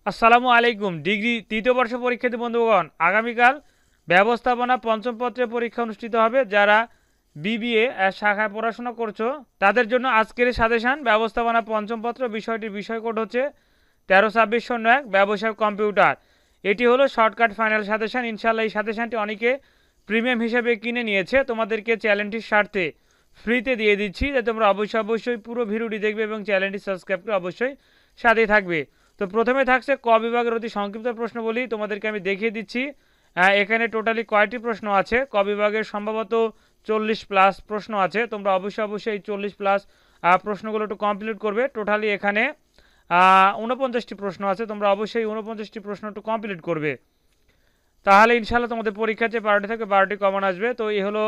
আসসালামু আলাইকুম। ডিগ্রি তৃতীয় বর্ষ পরীক্ষার্থী বন্ধুগণ, আগামীকাল ব্যবস্থাপনা পঞ্চম পত্রের পরীক্ষা অনুষ্ঠিত হবে। যারা বিবিএ শাখায় পড়াশোনা করছো তাদের জন্য আজকের সাজেশান ব্যবস্থাপনা পঞ্চম পত্র, বিষয়টির বিষয় কোড হচ্ছে 13-26-01 ব্যবসায় কম্পিউটার। এটি হলো শর্টকাট ফাইনাল সাজেশান। ইনশাল্লাহ এই সাজেশানটি অনেকে প্রিমিয়াম হিসেবে কিনে নিয়েছে, তোমাদেরকে চ্যানেলটির স্বার্থে ফ্রিতে দিয়ে দিচ্ছি, যে তোমরা অবশ্যই পুরো ভিডিওটি দেখবে এবং চ্যানেলটি সাবস্ক্রাইব করে অবশ্যই সাথেই থাকবে। তো প্রথমে থাকছে ক বিভাগের অতি সংক্ষিপ্ত প্রশ্ন বলি, তোমাদেরকে আমি দেখিয়ে দিচ্ছি। এখানে টোটালি কয়টি প্রশ্ন আছে। ক বিভাগের সম্ভবত 40+ প্রশ্ন আছে। তোমরা অবশ্যই এই 40+ প্রশ্নগুলো একটু কমপ্লিট করবে। টোটালি এখানে 49টি প্রশ্ন আছে। তোমরা অবশ্যই 49টি প্রশ্ন একটু কমপ্লিট করবে, তাহলে ইনশাল্লাহ তোমাদের পরীক্ষার যে 12টি থেকে 12টি কমন আসবে। তো এই হলো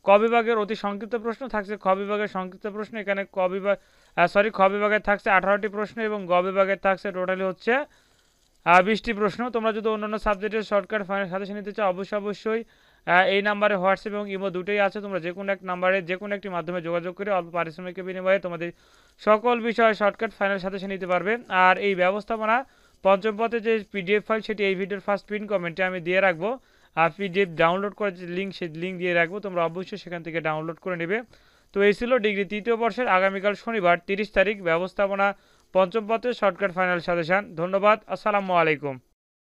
ক বিভাগের অতি সংক্ষিপ্ত প্রশ্ন। থাকছে খ বিভাগের সংক্ষিপ্ত প্রশ্ন। এখানে খ বিভাগের থাকছে 18টি প্রশ্ন এবং গ বিভাগের থাকছে টোটালি হচ্ছে 20টি প্রশ্ন। তোমরা যদি অন্যান্য সাবজেক্টের শর্টকাট ফাইনাল সাজেশন নিতে চাও অবশ্যই এই নাম্বারে হোয়াটসঅ্যাপ এবং ইমো দুটোই আছে। তোমরা যে কোনো এক নাম্বারে যে কোনো একটি মাধ্যমে যোগাযোগ করে অল্প পারিশ্রমিকের বিনিময়ে তোমাদের সকল বিষয়ে শর্টকাট ফাইনাল সাজেশন নিতে পারবে। আর এই ব্যবস্থাপনা পঞ্চম পথে যে পিডিএফ ফাইল, সেটি এই ভিডিওর ফার্স্ট পিন কমেন্টে আমি দিয়ে রাখবো। আর পিডিএফ ডাউনলোড করার যে লিঙ্ক, সেই লিঙ্ক দিয়ে রাখবো, তোমরা অবশ্যই সেখান থেকে ডাউনলোড করে নেবে। তো এই ছিল ডিগ্রি তৃতীয় বর্ষের আগামীকাল শনিবার 30 তারিখ ব্যবস্থাপনা পঞ্চম পথে শর্টকাট ফাইনাল সাজেশন। ধন্যবাদ। আসসালামু আলাইকুম।